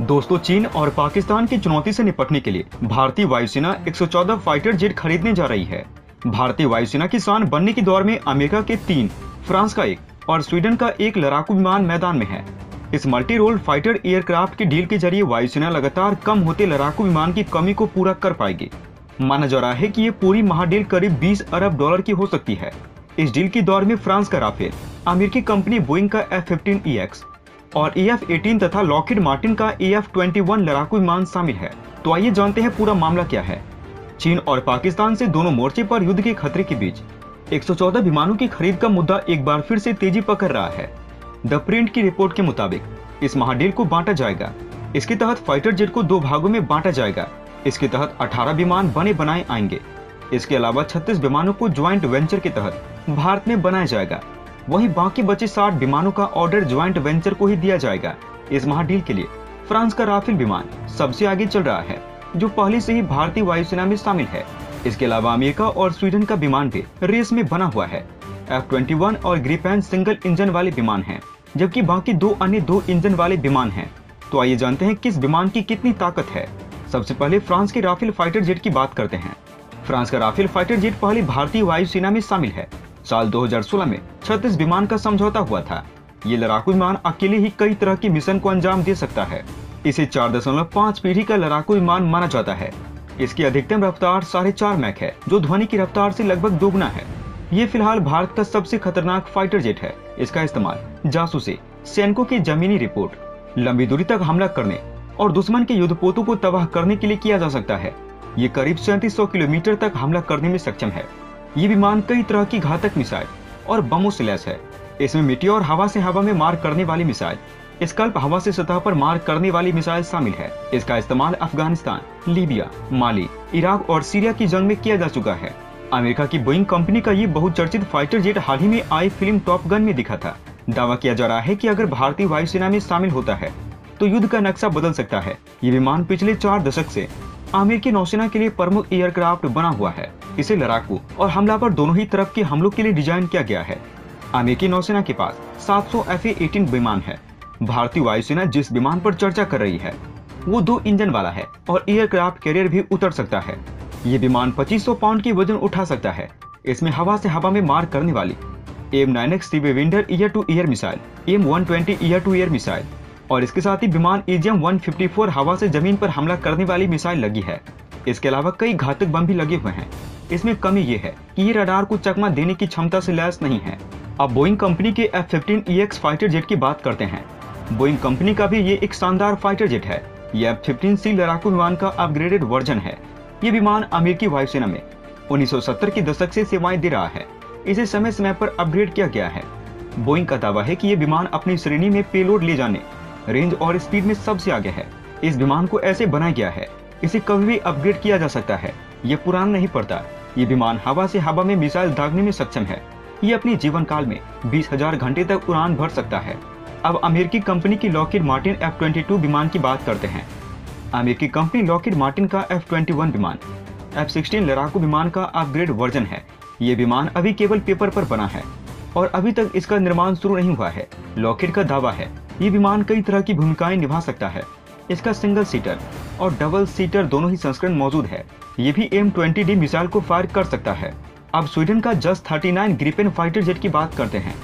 दोस्तों, चीन और पाकिस्तान की चुनौती से निपटने के लिए भारतीय वायुसेना 114 फाइटर जेट खरीदने जा रही है। भारतीय वायुसेना की शान बनने की दौर में अमेरिका के 3, फ्रांस का 1 और स्वीडन का 1 लड़ाकू विमान मैदान में है। इस मल्टी रोल फाइटर एयरक्राफ्ट की डील के जरिए वायुसेना लगातार कम होते लड़ाकू विमान की कमी को पूरा कर पाएगी। माना जा रहा है कि ये पूरी महाडील करीब 20 अरब डॉलर की हो सकती है। इस डील की दौर में फ्रांस का राफेल, अमेरिकी कंपनी बोइंग का F-15EX और AF-18 तथा लॉकहीड मार्टिन का AF-21 लड़ाकू विमान शामिल है। तो आइए जानते हैं पूरा मामला क्या है। चीन और पाकिस्तान से दोनों मोर्चे पर युद्ध के खतरे के बीच 114 विमानों की खरीद का मुद्दा एक बार फिर से तेजी पकड़ रहा है। द प्रिंट की रिपोर्ट के मुताबिक इस महाडील को बांटा जाएगा। इसके तहत फाइटर जेट को 2 भागों में बांटा जाएगा। इसके तहत 18 विमान बने बनाए आएंगे। इसके अलावा 36 विमानों को ज्वाइंट वेंचर के तहत भारत में बनाया जाएगा। वहीं बाकी बचे 60 विमानों का ऑर्डर ज्वाइंट वेंचर को ही दिया जाएगा। इस महाडील के लिए फ्रांस का राफेल विमान सबसे आगे चल रहा है, जो पहले से ही भारतीय वायुसेना में शामिल है। इसके अलावा अमेरिका और स्वीडन का विमान भी रेस में बना हुआ है। F-21 और ग्रिपेन सिंगल इंजन वाले विमान हैं, जबकि बाकी 2 अन्य 2 इंजन वाले विमान हैं। तो आइए जानते हैं किस विमान की कितनी ताकत है। सबसे पहले फ्रांस के राफेल फाइटर जेट की बात करते हैं। फ्रांस का राफेल फाइटर जेट पहले भारतीय वायुसेना में शामिल है। साल 2016 में 36 विमान का समझौता हुआ था। ये लड़ाकू विमान अकेले ही कई तरह के मिशन को अंजाम दे सकता है। इसे 4.5 पीढ़ी का लड़ाकू विमान माना जाता है। इसकी अधिकतम रफ्तार 4.5 मैक है, जो ध्वनि की रफ्तार से लगभग दोगुना है। ये फिलहाल भारत का सबसे खतरनाक फाइटर जेट है। इसका इस्तेमाल जासूसी, सैनिकों की जमीनी रिपोर्ट, लंबी दूरी तक हमला करने और दुश्मन के युद्धपोतों को तबाह करने के लिए किया जा सकता है। ये करीब 3700 किलोमीटर तक हमला करने में सक्षम है। ये विमान कई तरह की घातक मिसाइल और बमों से लैस है। इसमें मीटियोर हवा से हवा में मार करने वाली मिसाइल, स्कल्प हवा से सतह पर मार करने वाली मिसाइल शामिल है। इसका इस्तेमाल अफगानिस्तान, लीबिया, माली, इराक और सीरिया की जंग में किया जा चुका है। अमेरिका की बोइंग कंपनी का ये बहुचर्चित फाइटर जेट हाल ही में आई फिल्म टॉप गन में दिखा था। दावा किया जा रहा है कि अगर भारतीय वायुसेना में शामिल होता है तो युद्ध का नक्शा बदल सकता है। ये विमान पिछले 4 दशक से अमेरिकी नौसेना के लिए प्रमुख एयरक्राफ्ट बना हुआ है। इसे लड़ाकू और हमलावर दोनों ही तरफ के हमलों के लिए डिजाइन किया गया है। अमेरिकी नौसेना के पास 700 F-18 विमान है। भारतीय वायुसेना जिस विमान पर चर्चा कर रही है वो 2 इंजन वाला है और एयरक्राफ्ट कैरियर भी उतर सकता है। ये विमान 2500 पाउंड की वजन उठा सकता है। इसमें हवा से हवा में मार करने वाली AIM-9X Sidewinder air to air missile, AIM-120 air to air missile और इसके साथ ही विमान AGM-154 हवा से जमीन पर हमला करने वाली मिसाइल लगी है। इसके अलावा कई घातक बम भी लगे हुए हैं। इसमें कमी ये है कि ये रडार को चकमा देने की क्षमता से लैस नहीं है। अब बोइंग कंपनी के F-15EX फाइटर जेट की बात करते हैं। बोइंग कंपनी का भी ये एक शानदार फाइटर जेट है। ये F-15C लड़ाकू विमान का अपग्रेडेड वर्जन है। ये विमान अमेरिकी वायुसेना में 1970 के दशक से सेवाएं दे रहा है। इसे समय समय पर अपग्रेड किया गया है। बोइंग का दावा है कि ये विमान अपनी श्रेणी में पेलोड ले जाने, रेंज और स्पीड में सबसे आगे है। इस विमान को ऐसे बनाया गया है, इसे कभी भी अपग्रेड किया जा सकता है। ये पुराना नहीं पड़ता। ये विमान हवा से हवा में मिसाइल दागने में सक्षम है। ये अपने जीवन काल में 20,000 घंटे तक उड़ान भर सकता है। अब अमेरिकी कंपनी की लॉकहीड मार्टिन F-22 विमान की बात करते हैं। अमेरिकी कंपनी लॉकहीड मार्टिन का F-21 विमान F-16 लड़ाकू विमान का अपग्रेड वर्जन है। ये विमान अभी केवल पेपर पर बना है और अभी तक इसका निर्माण शुरू नहीं हुआ है। लॉकहीड का दावा है ये विमान कई तरह की भूमिकाएं निभा सकता है। इसका सिंगल सीटर और डबल सीटर दोनों ही संस्करण मौजूद है। ये भी AIM-20D मिसाइल को फायर कर सकता है। अब स्वीडन का जस्ट 39 ग्रिपेन फाइटर जेट की बात करते हैं।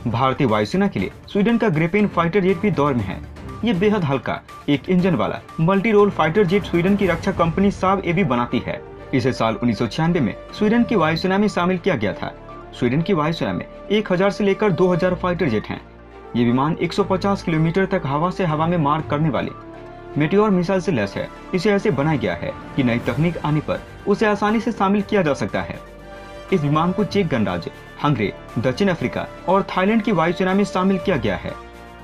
भारतीय वायुसेना के लिए स्वीडन का ग्रिपेन फाइटर जेट भी दौर में है। ये बेहद हल्का 1 इंजन वाला multi role fighter jet Sweden की रक्षा कंपनी साब एबी बनाती है। इसे साल 1996 में स्वीडन की वायुसेना में शामिल किया गया था। स्वीडन की वायुसेना में 1000 से लेकर 2000 फाइटर जेट हैं। ये विमान 150 किलोमीटर तक हवा से हवा में मार करने वाले मेटियोर मिसाइल से लैस है। इसे ऐसे बनाया गया है कि नई तकनीक आने पर उसे आसानी से शामिल किया जा सकता है। इस विमान को चेक गणराज्य, हंगरी, दक्षिण अफ्रीका और थाईलैंड की वायुसेना में शामिल किया गया है।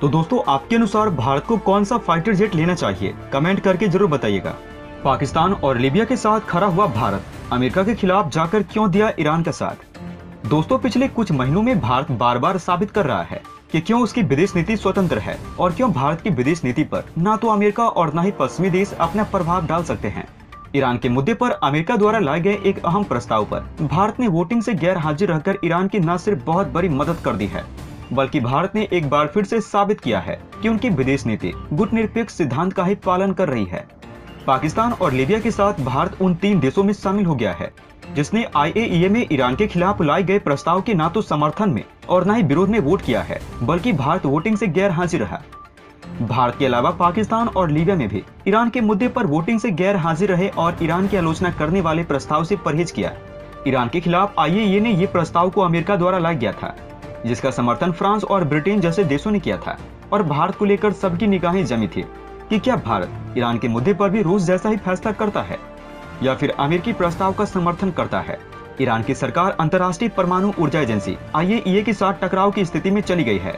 तो दोस्तों, आपके अनुसार भारत को कौन सा फाइटर जेट लेना चाहिए, कमेंट करके जरूर बताइएगा। पाकिस्तान और लीबिया के साथ खड़ा हुआ भारत अमेरिका के खिलाफ जाकर क्यों दिया ईरान का साथ? दोस्तों, पिछले कुछ महीनों में भारत बार बार साबित कर रहा है कि क्यों उसकी विदेश नीति स्वतंत्र है और क्यों भारत की विदेश नीति पर न तो अमेरिका और न ही पश्चिमी देश अपना प्रभाव डाल सकते हैं। ईरान के मुद्दे पर अमेरिका द्वारा लाए गए एक अहम प्रस्ताव पर भारत ने वोटिंग से गैर हाजिर रहकर ईरान की न सिर्फ बहुत बड़ी मदद कर दी है, बल्कि भारत ने एक बार फिर से साबित किया है कि उनकी विदेश नीति गुटनिरपेक्ष सिद्धांत का ही पालन कर रही है। पाकिस्तान और लीबिया के साथ भारत उन 3 देशों में शामिल हो गया है जिसने IAEA में ईरान के खिलाफ लाए गए प्रस्ताव के ना तो समर्थन में और न ही विरोध में वोट किया है, बल्कि भारत वोटिंग से गैर हाजिर रहा। भारत के अलावा पाकिस्तान और लीबिया में भी ईरान के मुद्दे पर वोटिंग से गैर हाजिर रहे और ईरान की आलोचना करने वाले प्रस्ताव से परहेज किया। ईरान के खिलाफ IAEA ने ये प्रस्ताव को अमेरिका द्वारा लाया गया था, जिसका समर्थन फ्रांस और ब्रिटेन जैसे देशों ने किया था और भारत को लेकर सबकी निगाहें जमी थी कि क्या भारत ईरान के मुद्दे पर भी रूस जैसा ही फैसला करता है या फिर अमेरिकी प्रस्ताव का समर्थन करता है। ईरान की सरकार अंतर्राष्ट्रीय परमाणु ऊर्जा एजेंसी IAEA के साथ टकराव की स्थिति में चली गई है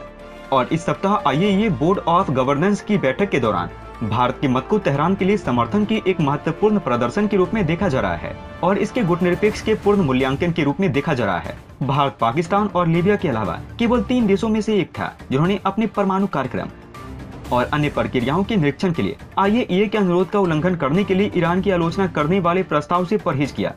और इस सप्ताह IAEA बोर्ड ऑफ गवर्नेंस की बैठक के दौरान भारत के मत को तेहरान के लिए समर्थन की एक महत्वपूर्ण प्रदर्शन के रूप में देखा जा रहा है और इसके गुटनिरपेक्ष के पूर्ण मूल्यांकन के रूप में देखा जा रहा है। भारत पाकिस्तान और लीबिया के अलावा केवल 3 देशों में से एक था जिन्होंने अपने परमाणु कार्यक्रम और अन्य प्रक्रियाओं के निरीक्षण के लिए IAEA के अनुरोध का उल्लंघन करने के लिए ईरान की आलोचना करने वाले प्रस्ताव से परहेज किया।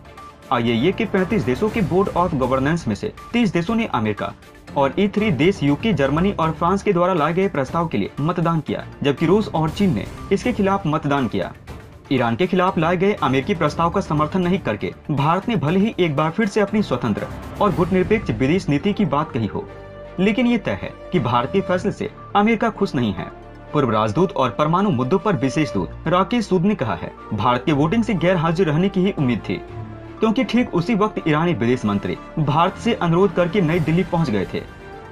IAEA के 35 देशों के बोर्ड ऑफ गवर्नेंस में से 30 देशों ने अमेरिका और E3 देश UK, जर्मनी और फ्रांस के द्वारा लाए गए प्रस्ताव के लिए मतदान किया, जबकि रूस और चीन ने इसके खिलाफ मतदान किया। ईरान के खिलाफ लाए गए अमेरिकी प्रस्ताव का समर्थन नहीं करके भारत ने भले ही एक बार फिर से अपनी स्वतंत्र और गुटनिरपेक्ष विदेश नीति की बात कही हो, लेकिन ये तय है कि भारत के फैसले से अमेरिका खुश नहीं है। पूर्व राजदूत और परमाणु मुद्दों पर विशेष दूत राकेश सूद ने कहा है, भारत के वोटिंग से गैर हाजिर रहने की ही उम्मीद थी, क्योंकि ठीक उसी वक्त ईरानी विदेश मंत्री भारत से अनुरोध करके नई दिल्ली पहुंच गए थे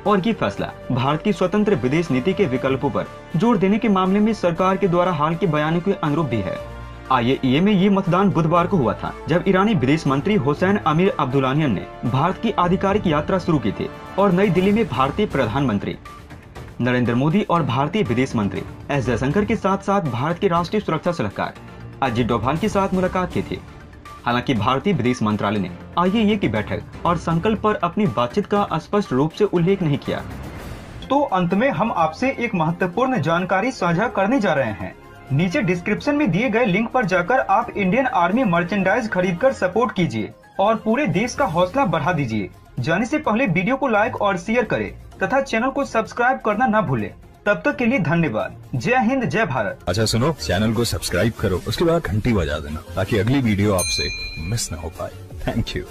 और ये फैसला भारत की स्वतंत्र विदेश नीति के विकल्पों पर जोर देने के मामले में सरकार के द्वारा हाल के बयानों के अनुरूप भी है। IAEA में ये मतदान बुधवार को हुआ था, जब ईरानी विदेश मंत्री हुसैन अमीर अब्दुल्लाहियान ने भारत की आधिकारिक यात्रा शुरू की थी और नई दिल्ली में भारतीय प्रधानमंत्री नरेंद्र मोदी और भारतीय विदेश मंत्री S जयशंकर के साथ साथ भारत के राष्ट्रीय सुरक्षा सलाहकार अजित डोभाल के साथ मुलाकात की थी। हालांकि भारतीय विदेश मंत्रालय ने IAEA की बैठक और संकल्प पर अपनी बातचीत का स्पष्ट रूप से उल्लेख नहीं किया। तो अंत में हम आपसे एक महत्वपूर्ण जानकारी साझा करने जा रहे हैं। नीचे डिस्क्रिप्शन में दिए गए लिंक पर जाकर आप इंडियन आर्मी मर्चेंडाइज खरीदकर सपोर्ट कीजिए और पूरे देश का हौसला बढ़ा दीजिए। जाने से पहले वीडियो को लाइक और शेयर करें तथा चैनल को सब्सक्राइब करना न भूलें। तब तक के लिए धन्यवाद। जय हिंद, जय भारत। अच्छा सुनो, चैनल को सब्सक्राइब करो, उसके बाद घंटी बजा देना ताकि अगली वीडियो आपसे मिस न हो पाए। Thank you.